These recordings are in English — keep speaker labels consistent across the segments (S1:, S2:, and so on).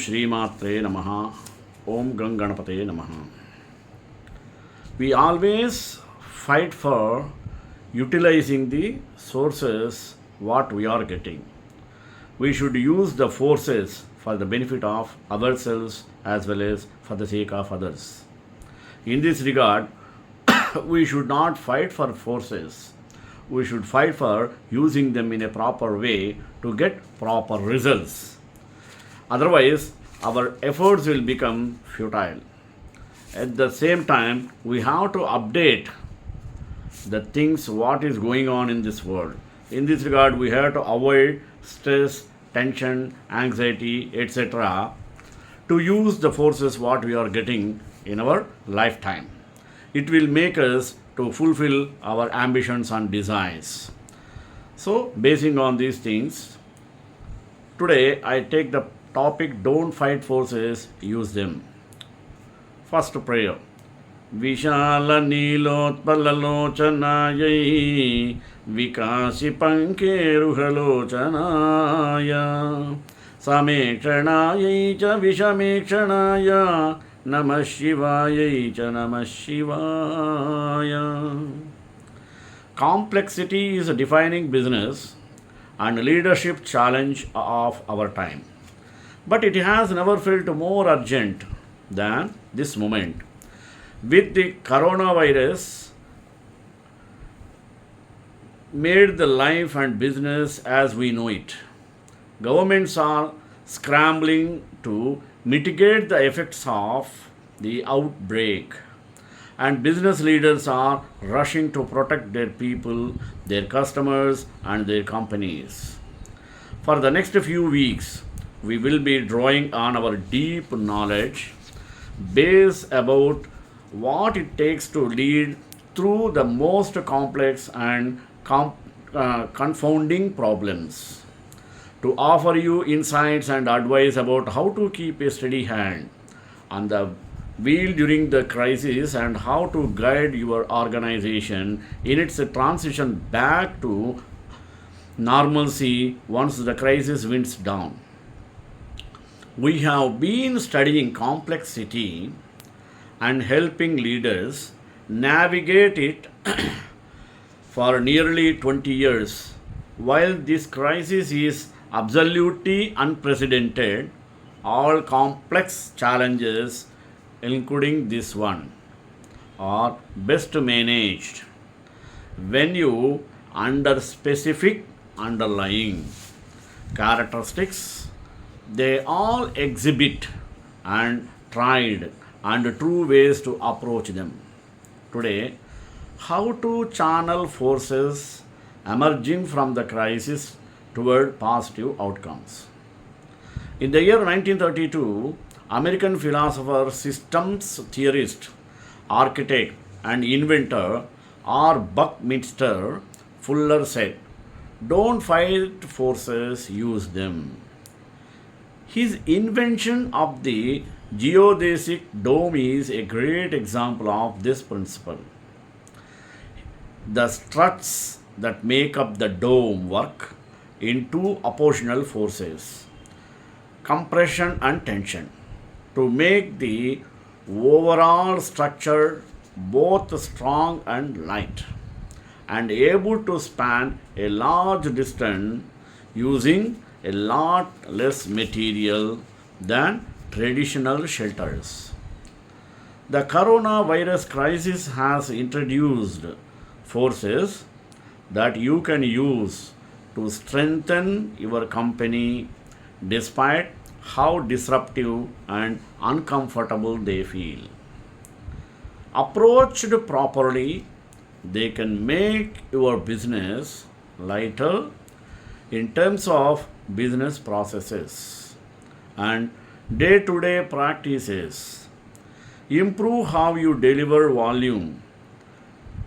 S1: Shrimatre Namaha. Om Ganganapate Namaha. We always fight for utilizing the sources what we are getting. We should use the forces for the benefit of ourselves as well as for the sake of others. In this regard, we should not fight for forces. We should fight for using them in a proper way to get proper results. Otherwise, our efforts will become futile. At the same time, we have to update the things what is going on in this world. In this regard, we have to avoid stress, tension, anxiety, etc. to use the forces what we are getting in our lifetime. It will make us to fulfill our ambitions and desires. So, basing on these things, today I take the topic don't fight forces, use them. First prayer. Vishala Nilotpalalochanayai Vikasi Pankeruhalochanaya Samekshanayi cha Vishamekshanaaya Namah Shivaya cha Namah Shivaya. Complexity is a defining business and leadership challenge of our time. But it has never felt more urgent than this moment. With the coronavirus made the life and business as we know it. Governments are scrambling to mitigate the effects of the outbreak, and business leaders are rushing to protect their people, their customers, and their companies. For the next few weeks, we will be drawing on our deep knowledge base about what it takes to lead through the most complex and confounding problems, to offer you insights and advice about how to keep a steady hand on the wheel during the crisis and how to guide your organization in its transition back to normalcy once the crisis winds down. We have been studying complexity and helping leaders navigate it for nearly 20 years. While this crisis is absolutely unprecedented, all complex challenges, including this one, are best managed when you under specific underlying characteristics they all exhibit and tried and true ways to approach them. Today, how to channel forces emerging from the crisis toward positive outcomes. In the year 1932, American philosopher, systems theorist, architect, and inventor R. Buckminster Fuller said, "Don't fight forces, use them." His invention of the geodesic dome is a great example of this principle. The struts that make up the dome work in two oppositional forces, compression and tension, to make the overall structure both strong and light and able to span a large distance using a lot less material than traditional shelters. The coronavirus crisis has introduced forces that you can use to strengthen your company despite how disruptive and uncomfortable they feel. Approached properly, they can make your business lighter in terms of business processes and day-to-day practices, improve how you deliver volume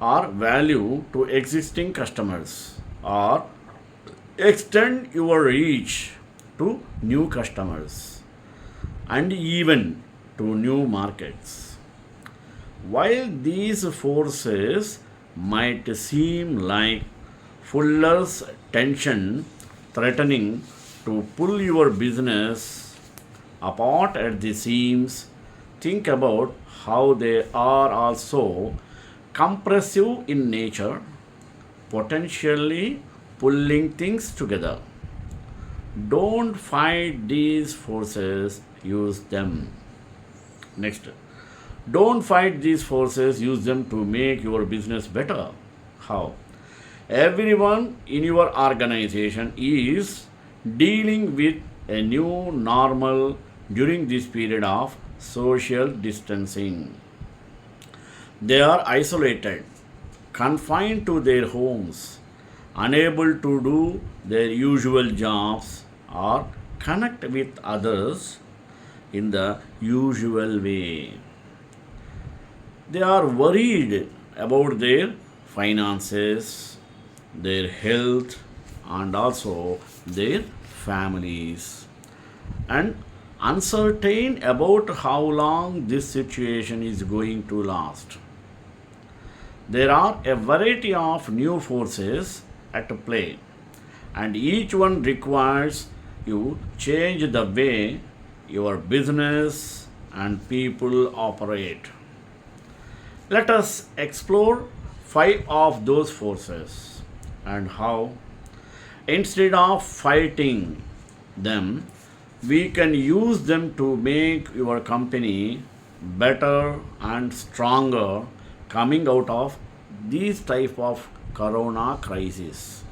S1: or value to existing customers, or extend your reach to new customers and even to new markets. While these forces might seem like Fuller's tension threatening to pull your business apart at the seams, think about how they are also compressive in nature, potentially pulling things together. Don't fight these forces, use them. Next, don't fight these forces, use them to make your business better. How? Everyone in your organization is dealing with a new normal during this period of social distancing. They are isolated, confined to their homes, unable to do their usual jobs or connect with others in the usual way. They are worried about their finances, their health, and also their families, and uncertain about how long this situation is going to last. There are a variety of new forces at play, and each one requires you change the way your business and people operate. Let us explore five of those forces and how, instead of fighting them, we can use them to make your company better and stronger coming out of these type of corona crisis.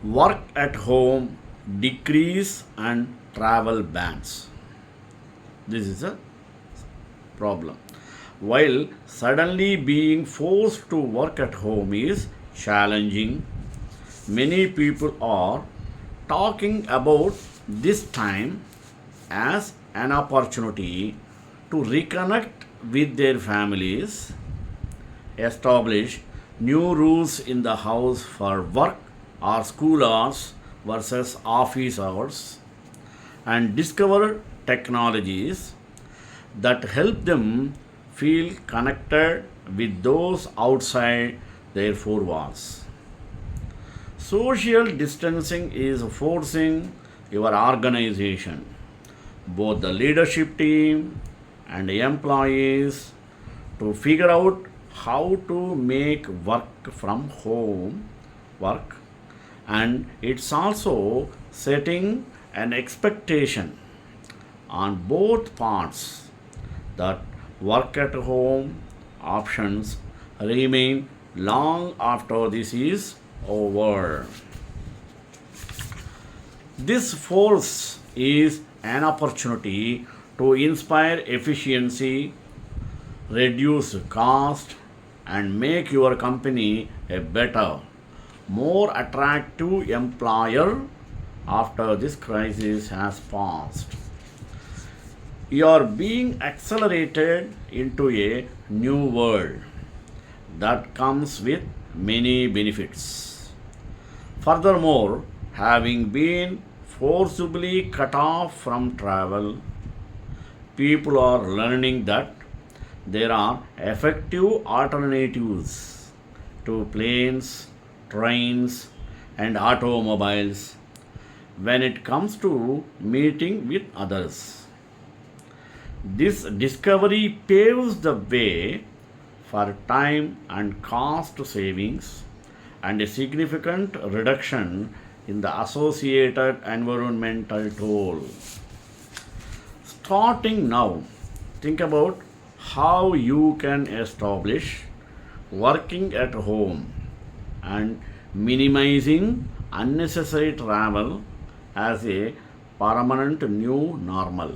S1: Work at home, decrease and travel bans. This is a problem. While suddenly being forced to work at home is challenging, many people are talking about this time as an opportunity to reconnect with their families, establish new rules in the house for work or school hours versus office hours, and discover technologies that help them feel connected with those outside their four walls. Social distancing is forcing your organization, both the leadership team and the employees, to figure out how to make work from home work, and it's also setting an expectation on both parts that work at home options remain long after this is over. This force is an opportunity to inspire efficiency, reduce cost, and make your company a better, more attractive employer after this crisis has passed. You are being accelerated into a new world that comes with many benefits. Furthermore, having been forcibly cut off from travel, people are learning that there are effective alternatives to planes, trains, and automobiles when it comes to meeting with others. This discovery paves the way for time and cost savings and a significant reduction in the associated environmental toll. Starting now, think about how you can establish working at home and minimizing unnecessary travel as a permanent new normal.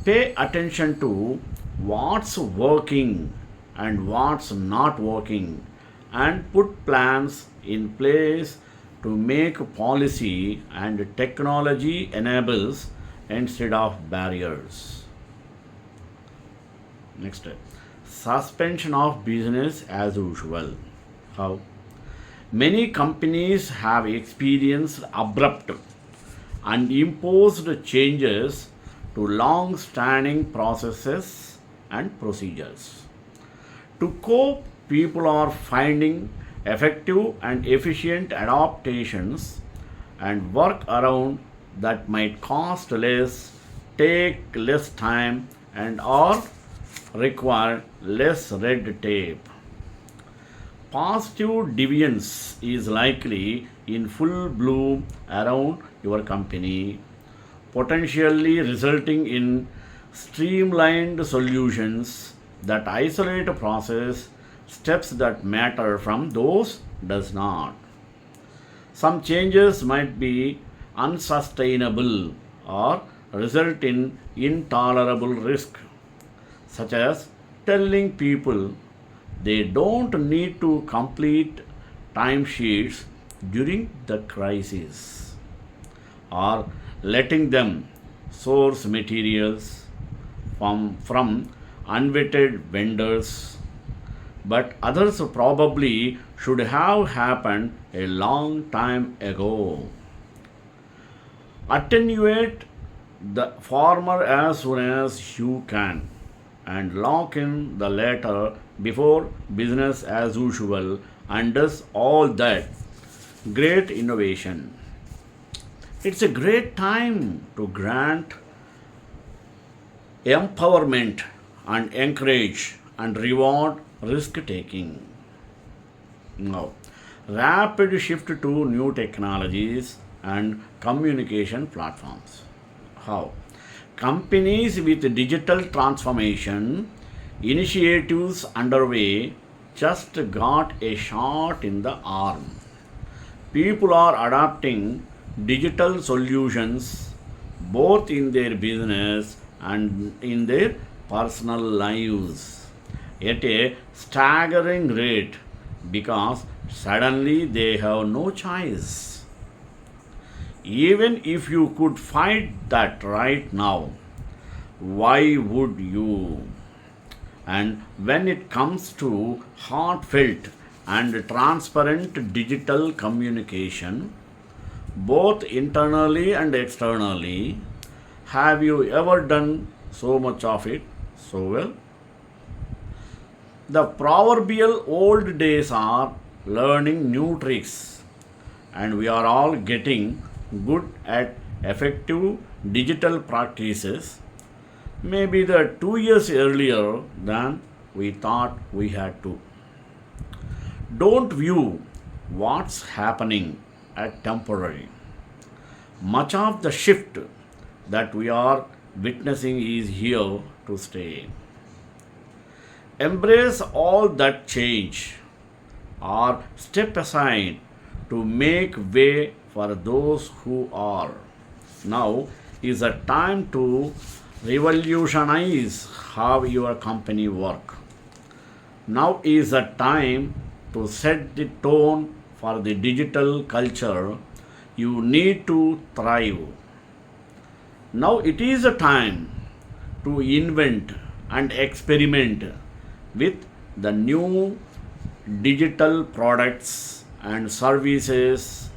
S1: Pay attention to what's working and what's not working, and put plans in place to make policy and technology enables instead of barriers. Next, suspension of business as usual. How? Many companies have experienced abrupt and imposed changes to long standing processes and procedures. To cope, people are finding effective and efficient adaptations and work around that might cost less, take less time, and or require less red tape. Positive deviance is likely in full bloom around your company, potentially resulting in streamlined solutions that isolate a process steps that matter from those does not. Some changes might be unsustainable or result in intolerable risk, such as telling people they don't need to complete timesheets during the crisis, or letting them source materials from unvetted vendors, but others probably should have happened a long time ago. Attenuate the former as soon as you can and lock in the latter before business as usual undoes all that great innovation. It's a great time to grant empowerment and encourage and reward risk taking. Now, rapid shift to new technologies and communication platforms. How? Companies with digital transformation initiatives underway just got a shot in the arm. People are adopting digital solutions both in their business and in their personal lives at a staggering rate because suddenly they have no choice. Even if you could fight that right now, why would you? And when it comes to heartfelt and transparent digital communication, both internally and externally, have you ever done so much of it so well? The proverbial old days are learning new tricks, and we are all getting good at effective digital practices, maybe the 2 years earlier than we thought we had to. Don't view what's happening as temporary. Much of the shift that we are witnessing is here to stay. Embrace all that change or step aside to make way for those who are. Now is a time to revolutionize how your company work. Now is a time to set the tone for the digital culture you need to thrive. Now it is a time to invent and experiment with the new digital products and services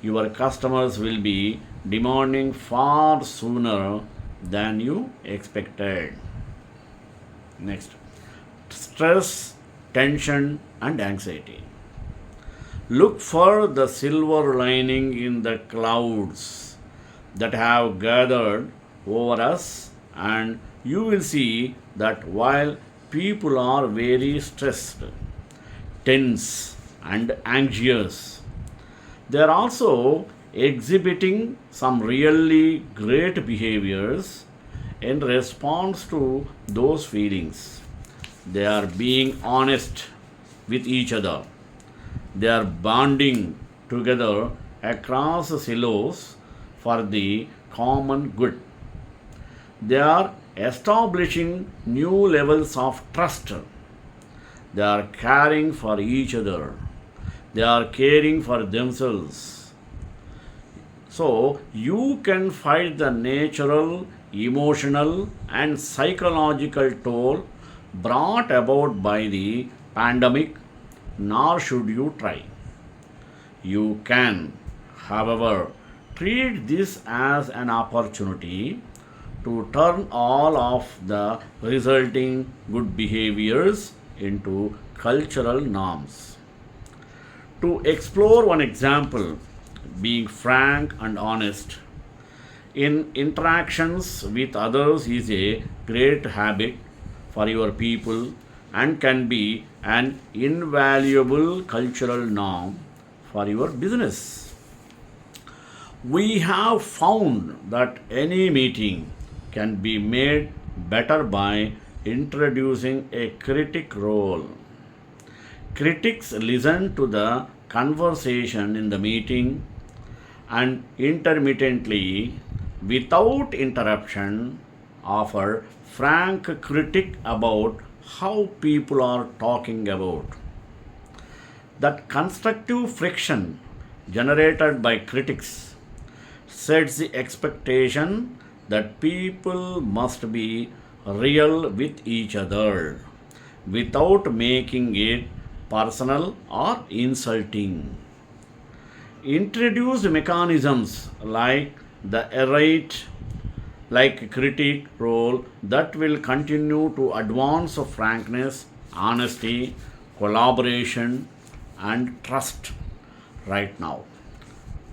S1: your customers will be demanding far sooner than you expected. Next, stress, tension, and anxiety. Look for the silver lining in the clouds that have gathered over us, and you will see that while people are very stressed, tense, and anxious, they are also exhibiting some really great behaviors in response to those feelings. They are being honest with each other. They are bonding together across silos for the common good. They are establishing new levels of trust. They are caring for each other. They are caring for themselves. So you can fight the natural, emotional, and psychological toll brought about by the pandemic, nor should you try. You can, however, treat this as an opportunity to turn all of the resulting good behaviors into cultural norms. To explore one example, being frank and honest, in interactions with others is a great habit for your people and can be an invaluable cultural norm for your business. We have found that any meeting can be made better by introducing a critic role. Critics listen to the conversation in the meeting and intermittently, without interruption, offer frank critique about how people are talking about. That constructive friction generated by critics sets the expectation that people must be real with each other without making it personal or insulting. Introduce mechanisms like the errate like critic role that will continue to advance frankness, honesty, collaboration, and trust right now.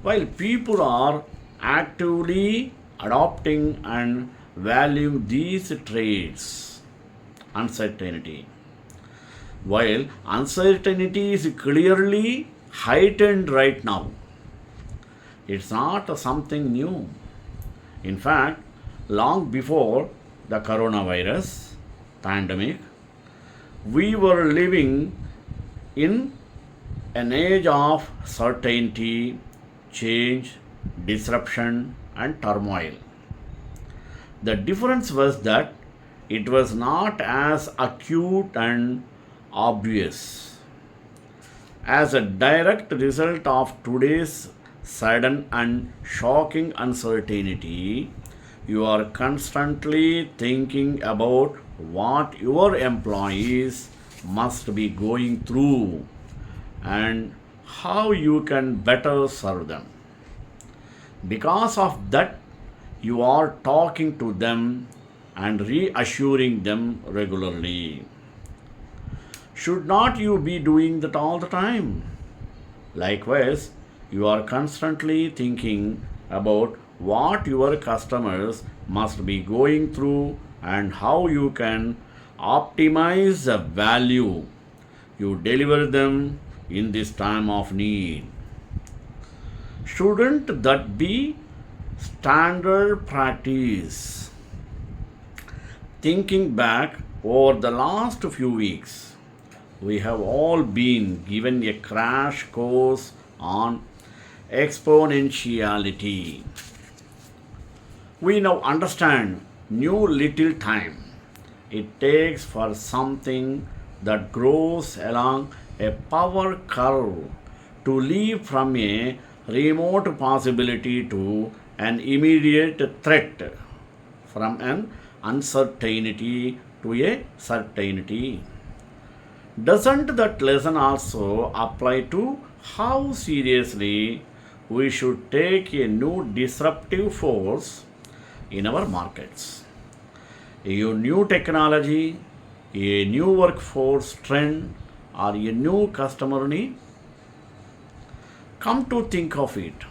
S1: While people are actively adopting and valuing these traits, uncertainty. While uncertainty is clearly heightened right now, it's not something new. In fact, long before the coronavirus pandemic, we were living in an age of certainty, change, disruption, and turmoil. The difference was that it was not as acute and obvious. As a direct result of today's sudden and shocking uncertainty, you are constantly thinking about what your employees must be going through and how you can better serve them. Because of that, you are talking to them and reassuring them regularly. Should not you be doing that all the time? Likewise, you are constantly thinking about what your customers must be going through and how you can optimize the value you deliver them in this time of need. Shouldn't that be standard practice? Thinking back over the last few weeks, we have all been given a crash course on exponentiality. We now understand new little time it takes for something that grows along a power curve to leap from a remote possibility to an immediate threat, from an uncertainty to a certainty. Doesn't that lesson also apply to how seriously we should take a new disruptive force in our markets? A new technology, a new workforce trend, or a new customer need? Come to think of it,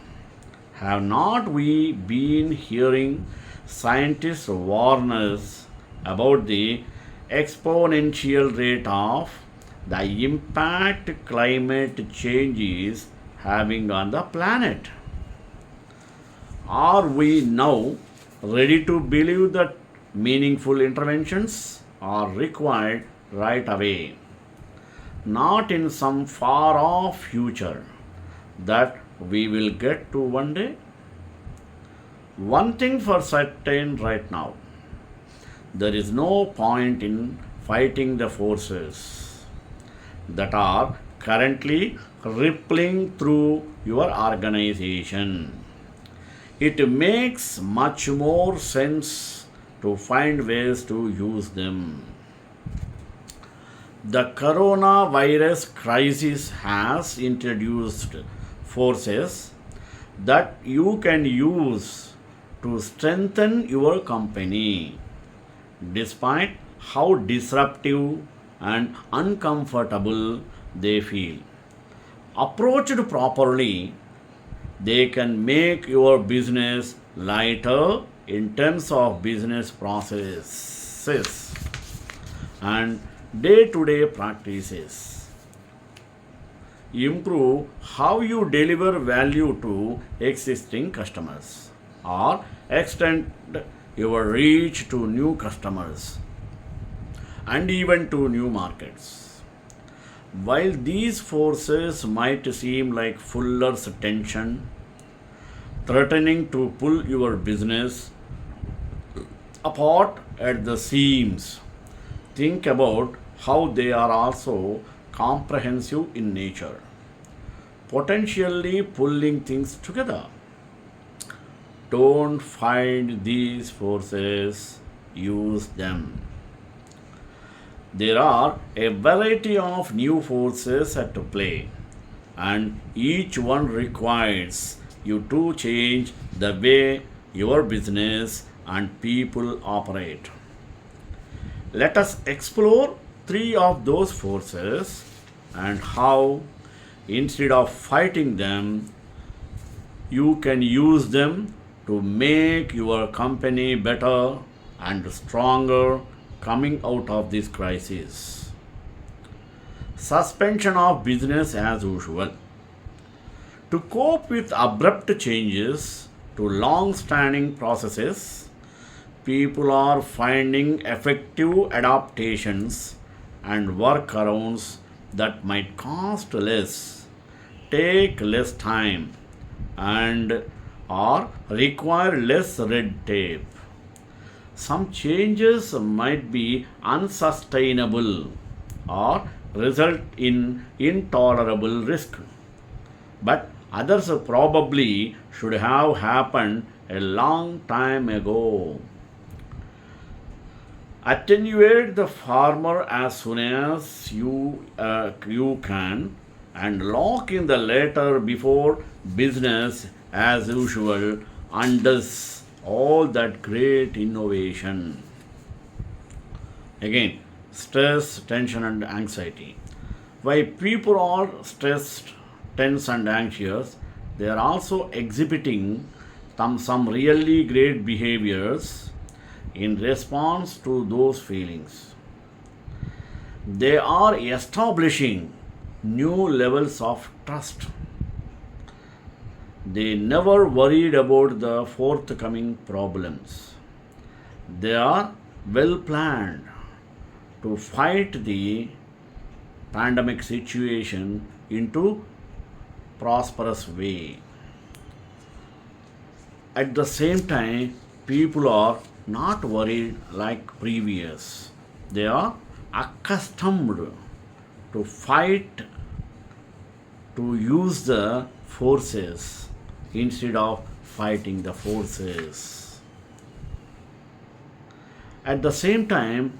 S1: have not we been hearing scientists warn us about the exponential rate of the impact climate change is having on the planet? Are we now ready to believe that meaningful interventions are required right away, not in some far off future that we will get to one day? One thing for certain right now, there is no point in fighting the forces that are currently rippling through your organization. It makes much more sense to find ways to use them. The coronavirus crisis has introduced forces that you can use to strengthen your company, despite how disruptive and uncomfortable they feel. Approached properly, they can make your business lighter in terms of business processes and day to day practices. Improve how you deliver value to existing customers or extend your reach to new customers and even to new markets. While these forces might seem like Fuller's tension, threatening to pull your business apart at the seams, think about how they are also comprehensive in nature, potentially pulling things together. Don't fight these forces, use them. There are a variety of new forces at play, and each one requires you to change the way your business and people operate. Let us explore three of those forces and how, instead of fighting them, you can use them to make your company better and stronger coming out of this crisis. Suspension of business as usual. To cope with abrupt changes to long standing processes, people are finding effective adaptations and workarounds that might cost less, take less time, and or require less red tape. Some changes might be unsustainable or result in intolerable risk, but others probably should have happened a long time ago. Attenuate the former as soon as you can and lock in the latter before business as usual undoes all that great innovation. Again, stress, tension, and anxiety. Why people are stressed, tense, and anxious, they are also exhibiting some really great behaviors in response to those feelings. They are establishing new levels of trust. They never worried about the forthcoming problems. They are well planned to fight the pandemic situation into prosperous way. At the same time, people are not worried like previous. They are accustomed to fight, to use the forces instead of fighting the forces. At the same time,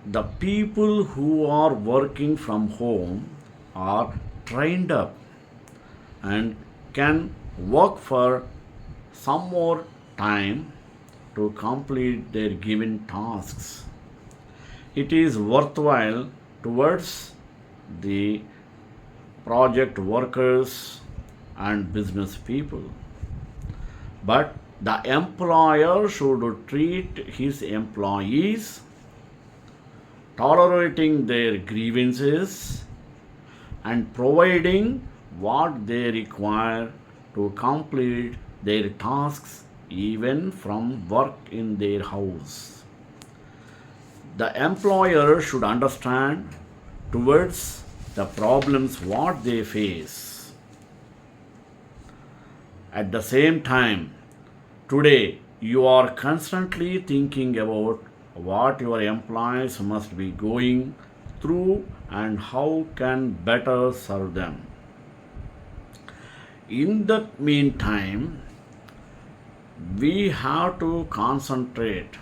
S1: the people who are working from home are trained up and can work for some more time to complete their given tasks. It is worthwhile towards the project workers and business people. But the employer should treat his employees tolerating their grievances and providing what they require to complete their tasks even from work in their house. The employer should understand towards the problems what they face. At the same time, today you are constantly thinking about what your employees must be going through and how can better serve them. In the meantime, we have to concentrate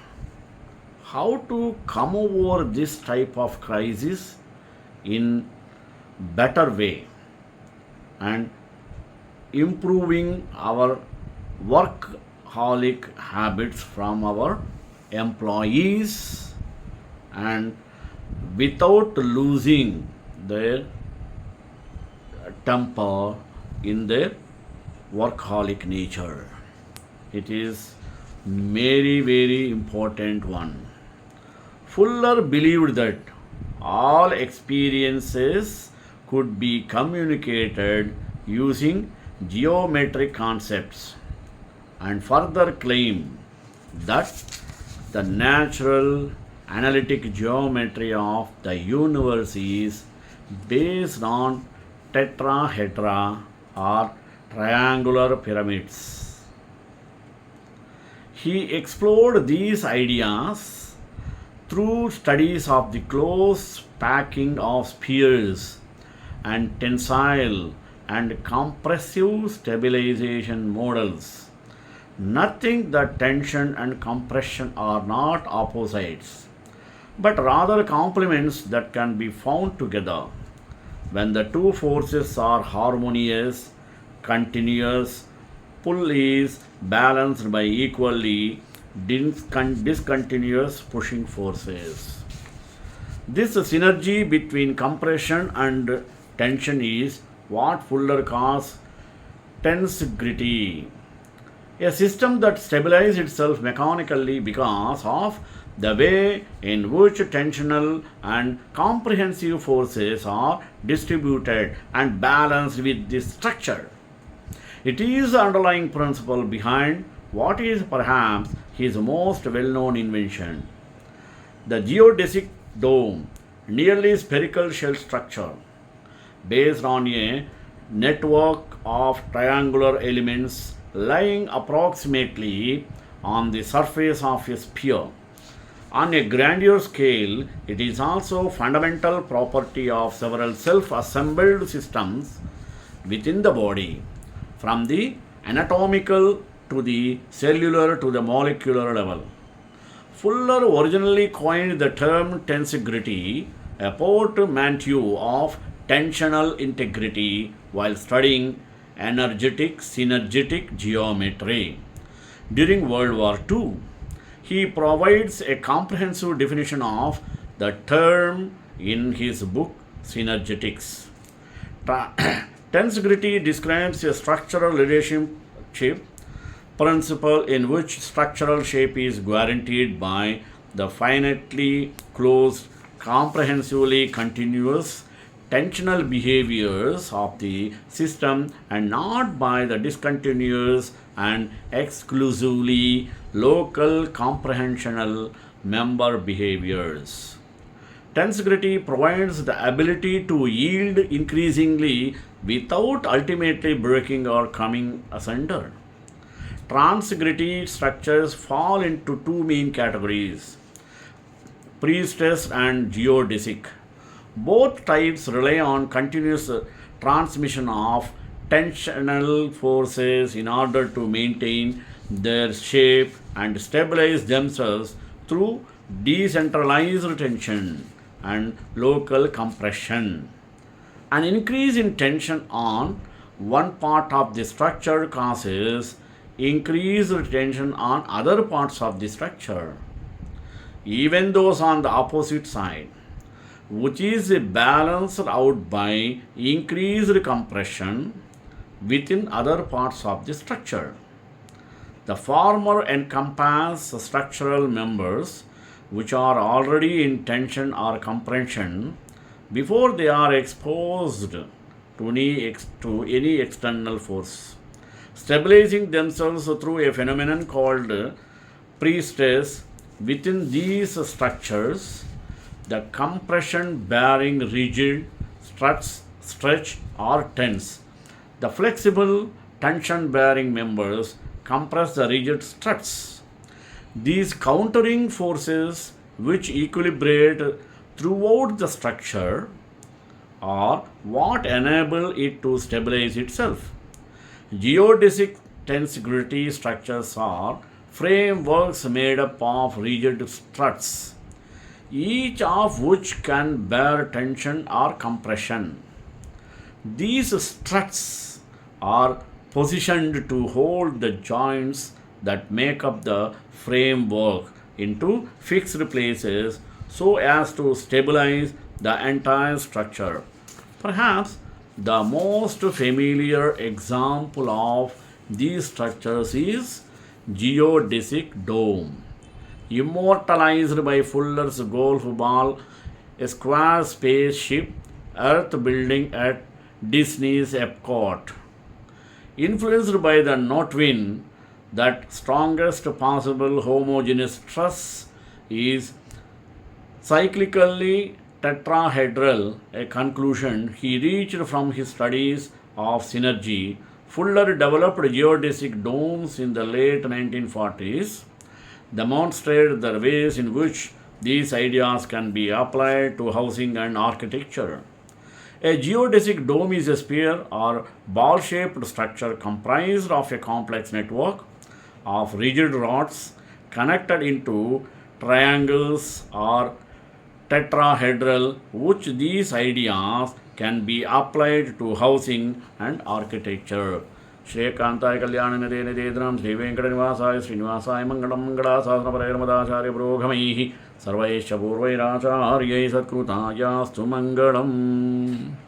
S1: how to come over this type of crisis in better way and improving our workaholic habits from our employees and without losing their temper in their workaholic nature. It is very important one. Fuller believed that all experiences could be communicated using geometric concepts and further claimed that the natural analytic geometry of the universe is based on tetrahedra or triangular pyramids. He explored these ideas through studies of the close packing of spheres and tensile and compressive stabilization models. Nothing that tension and compression are not opposites, but rather complements that can be found together. When the two forces are harmonious, continuous, pull is balanced by equally discontinuous pushing forces. This synergy between compression and tension is what Fuller calls tensegrity, a system that stabilizes itself mechanically because of the way in which tensional and comprehensive forces are distributed and balanced with this structure. It is the underlying principle behind what is perhaps his most well known invention, the geodesic dome, nearly spherical shell structure, based on a network of triangular elements lying approximately on the surface of a sphere. On a grander scale, it is also a fundamental property of several self-assembled systems within the body, from the anatomical to the cellular to the molecular level. Fuller originally coined the term tensegrity, a portmanteau of tensional integrity, while studying energetic synergetic geometry. During World War II, he provides a comprehensive definition of the term in his book Synergetics. Tensegrity describes a structural relationship principle in which structural shape is guaranteed by the finitely closed, comprehensively continuous tensional behaviors of the system and not by the discontinuous and exclusively local comprehensional member behaviors. Tensegrity provides the ability to yield increasingly without ultimately breaking or coming asunder. Tensegrity structures fall into two main categories: prestressed and geodesic. Both types rely on continuous transmission of tensional forces in order to maintain their shape and stabilize themselves through decentralized tension and local compression. An increase in tension on one part of the structure causes increased tension on other parts of the structure, even those on the opposite side, which is balanced out by increased compression within other parts of the structure. The former encompass structural members which are already in tension or compression before they are exposed to any external force, stabilizing themselves through a phenomenon called prestress. Within these structures, the compression bearing rigid struts stretch or tense. The flexible tension bearing members compress the rigid struts. These countering forces, which equilibrate throughout the structure, are what enable it to stabilize itself. Geodesic tensegrity structures are frameworks made up of rigid struts, each of which can bear tension or compression. These struts are positioned to hold the joints that make up the framework into fixed places so as to stabilize the entire structure. Perhaps the most familiar example of these structures is geodesic dome. Immortalized by Fuller's golf ball, a square spaceship Earth building at Disney's Epcot. Influenced by the Notwin, that strongest possible homogeneous truss is cyclically tetrahedral, a conclusion he reached from his studies of synergy. Fuller developed geodesic domes in the late 1940s, demonstrated the ways in which these ideas can be applied to housing and architecture. A geodesic dome is a sphere or ball shaped structure comprised of a complex network of rigid rods connected into triangles or tetrahedral, which these ideas can be applied to housing and architecture. श्रीकांताय कल्याणनिधे निधेन्द्रां श्रीवेङ्कटनिवासाय श्रीनिवासाय मङ्गलं मङ्गलाशासनपरैर्मदाचार्य पुरोगमैः सर्वैश्च पूर्वैराचार्यैः सत्कृतायास्तु मङ्गलम्.